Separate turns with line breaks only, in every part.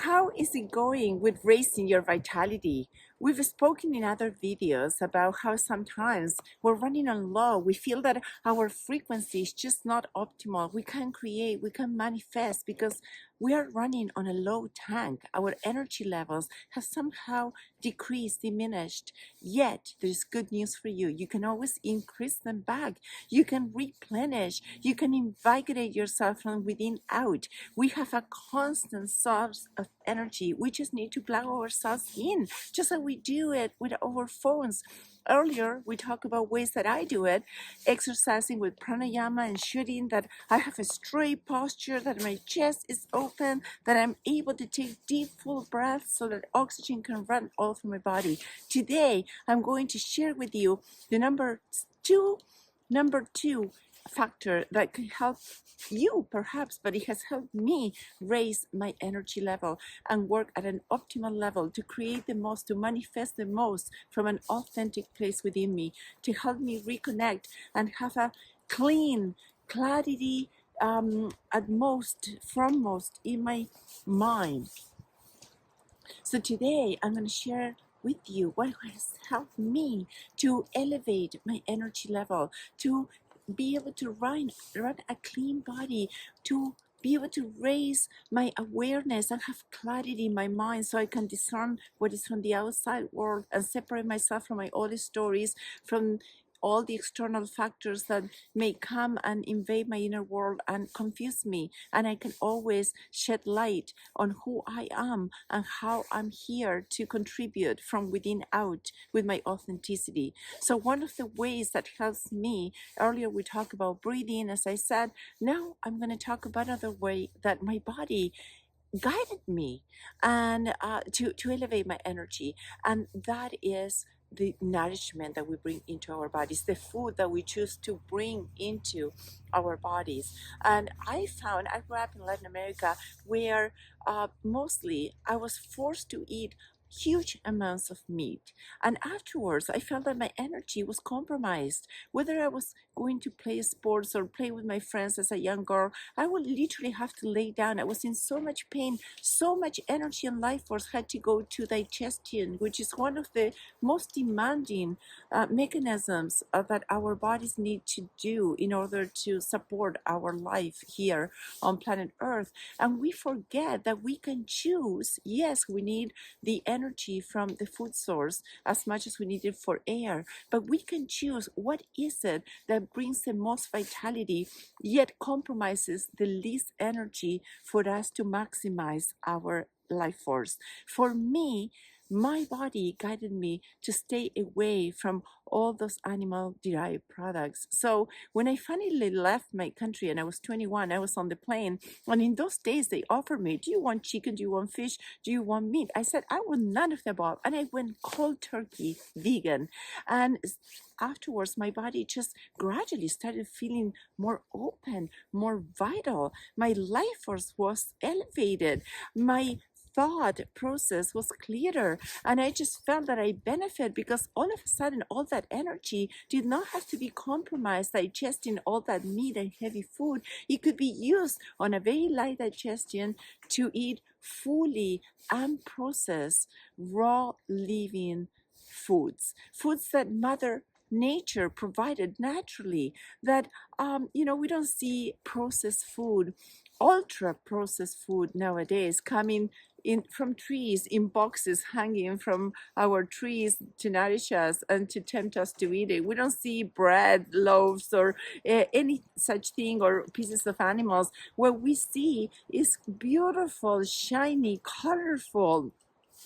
How is it going with raising your vitality? We've spoken in other videos about how sometimes we're running on low. We feel that our frequency is just not optimal. We can't create, we can't manifest because we are running on a low tank. Our energy levels have somehow decreased, diminished. Yet, there's good news for you. You can always increase them back. You can replenish. You can invigorate yourself from within out. We have a constant source of energy. We just need to plug ourselves in, just like we do it with our phones. Earlier, we talked about ways that I do it, exercising with pranayama, ensuring that I have a straight posture, that my chest is open, that I'm able to take deep, full breaths so that oxygen can run all through my body. Today, I'm going to share with you the number two factor that can help you perhaps, but it has helped me raise my energy level and work at an optimal level to create the most, to manifest the most from an authentic place within me, to help me reconnect and have a clean clarity at most, foremost in my mind. So today I'm going to share with you what has helped me to elevate my energy level, to be able to run a clean body, to be able to raise my awareness and have clarity in my mind so I can discern what is from the outside world and separate myself from my old stories, from all the external factors that may come and invade my inner world and confuse me. And I can always shed light on who I am and how I'm here to contribute from within out with my authenticity. So one of the ways that helps me, earlier we talked about breathing, as I said, now I'm going to talk about another way that my body guided me and to elevate my energy, and that is the nourishment that we bring into our bodies, the food that we choose to bring into our bodies. And I found, I grew up in Latin America where mostly I was forced to eat huge amounts of meat, and afterwards I felt that my energy was compromised. Whether I was going to play sports or play with my friends as a young girl, I would literally have to lay down. I was in so much pain, so much energy and life force had to go to digestion, which is one of the most demanding mechanisms that our bodies need to do in order to support our life here on planet Earth. And we forget that we can choose. Yes, we need the energy from the food source as much as we need it for air, but we can choose what is it that brings the most vitality yet compromises the least energy for us to maximize our life force. For me, my body guided me to stay away from all those animal derived products. So when I finally left my country and I was 21, I was on the plane, and in those days they offered me, do you want chicken, do you want fish, do you want meat? I said I want none of the above, and I went cold turkey vegan. And afterwards my body just gradually started feeling more open, more vital. My life force was elevated, my thought process was clearer, and I just felt that I benefit because all of a sudden all that energy did not have to be compromised digesting all that meat and heavy food. It could be used on a very light digestion to eat fully unprocessed raw living foods that Mother Nature provided naturally, that we don't see processed food, ultra processed food nowadays coming in from trees in boxes hanging from our trees to nourish us and to tempt us to eat it. We don't see bread, loaves, or any such thing, or pieces of animals. What we see is beautiful, shiny, colorful,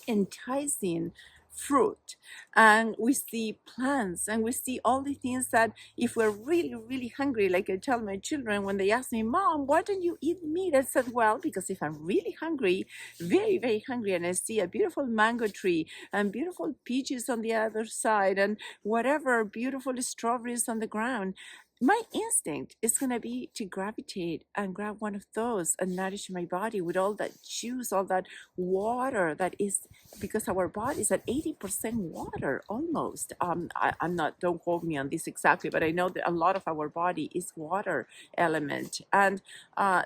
enticing fruit, and we see plants, and we see all the things that if we're really, really hungry, like I tell my children when they ask me, Mom, why don't you eat meat? I said, well, because if I'm really hungry, very, very hungry, and I see a beautiful mango tree and beautiful peaches on the other side and whatever beautiful strawberries on the ground, my instinct is going to be to gravitate and grab one of those and nourish my body with all that juice, all that water that is, because our body is at 80% water almost. I'm not, don't quote me on this exactly, but I know that a lot of our body is water element. And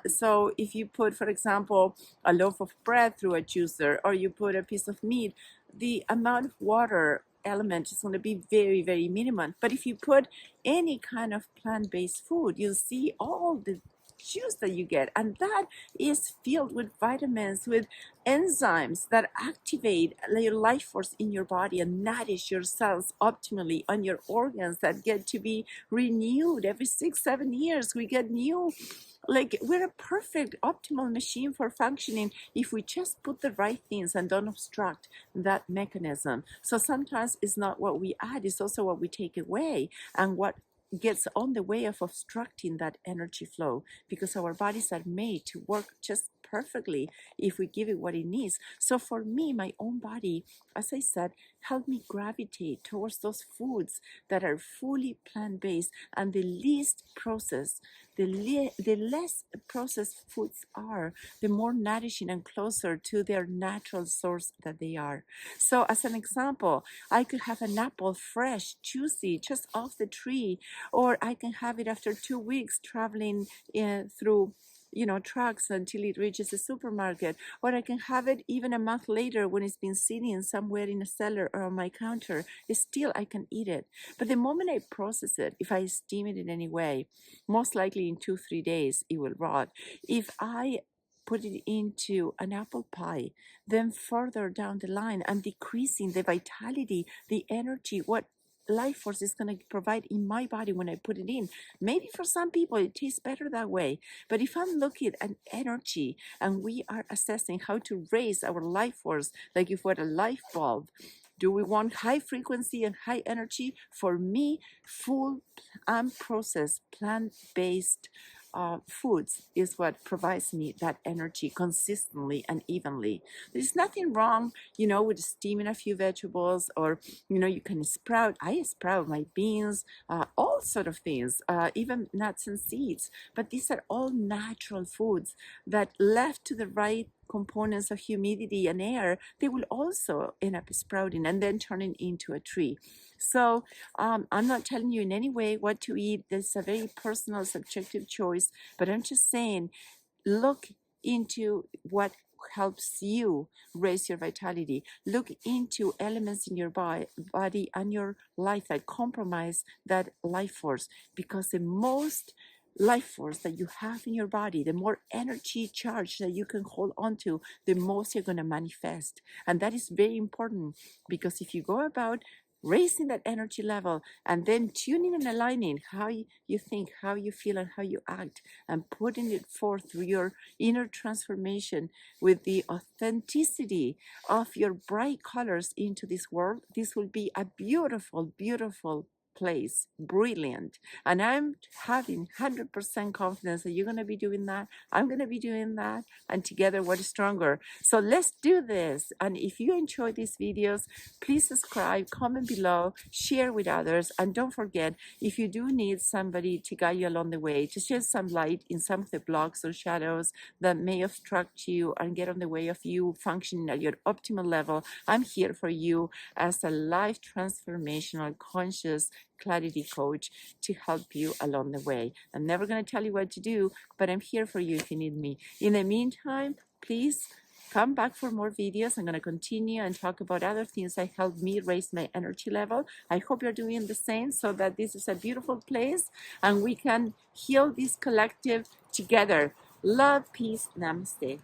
so if you put, for example, a loaf of bread through a juicer, or you put a piece of meat, the amount of water element is going to be very, very minimum. But if you put any kind of plant-based food, you'll see all the juice that you get, and that is filled with vitamins, with enzymes that activate your life force in your body and nourish your cells optimally, on your organs that get to be renewed every 6-7 years. We get new, like, we're a perfect optimal machine for functioning if we just put the right things and don't obstruct that mechanism. So sometimes it's not what we add, it's also what we take away, and what gets on the way of obstructing that energy flow, because our bodies are made to work just perfectly if we give it what it needs. So for me, my own body, as I said, helped me gravitate towards those foods that are fully plant-based and the least processed. The less processed foods are, the more nourishing and closer to their natural source that they are. So as an example, I could have an apple fresh, juicy, just off the tree, or I can have it after 2 weeks traveling through trucks until it reaches the supermarket, or I can have it even a month later when it's been sitting somewhere in a cellar or on my counter. Still, I can eat it. But the moment I process it, if I steam it in any way, most likely in 2-3 days it will rot. If I put it into an apple pie, then further down the line, I'm decreasing the vitality, the energy, what life force is going to provide in my body when I put it in. Maybe for some people it tastes better that way, but if I'm looking at energy and we are assessing how to raise our life force, like if we're a light bulb, do we want high frequency and high energy? For me, full unprocessed plant-based foods is what provides me that energy consistently and evenly. There's nothing wrong, with steaming a few vegetables, or, you can sprout. I sprout my beans, all sort of things, even nuts and seeds. But these are all natural foods that, left to the right components of humidity and air, they will also end up sprouting and then turning into a tree. So I'm not telling you in any way what to eat. This is a very personal, subjective choice, but I'm just saying, look into what helps you raise your vitality. Look into elements in your body and your life that compromise that life force, because the most life force that you have in your body, the more energy charge that you can hold on to, the most you're going to manifest. And that is very important, because if you go about raising that energy level and then tuning and aligning how you think, how you feel, and how you act, and putting it forth through your inner transformation with the authenticity of your bright colors into this world, this will be a beautiful, beautiful place, brilliant. And I'm having 100% confidence that you're going to be doing that. I'm going to be doing that. And together we're stronger. So let's do this. And if you enjoy these videos, please subscribe, comment below, share with others. And don't forget, if you do need somebody to guide you along the way, to shed some light in some of the blocks or shadows that may obstruct you and get on the way of you functioning at your optimal level, I'm here for you as a life transformational, conscious clarity coach to help you along the way. I'm never going to tell you what to do, but I'm here for you if you need me. In the meantime, please come back for more videos. I'm going to continue and talk about other things that help me raise my energy level. I hope you're doing the same, so that this is a beautiful place and we can heal this collective together. Love, peace, namaste.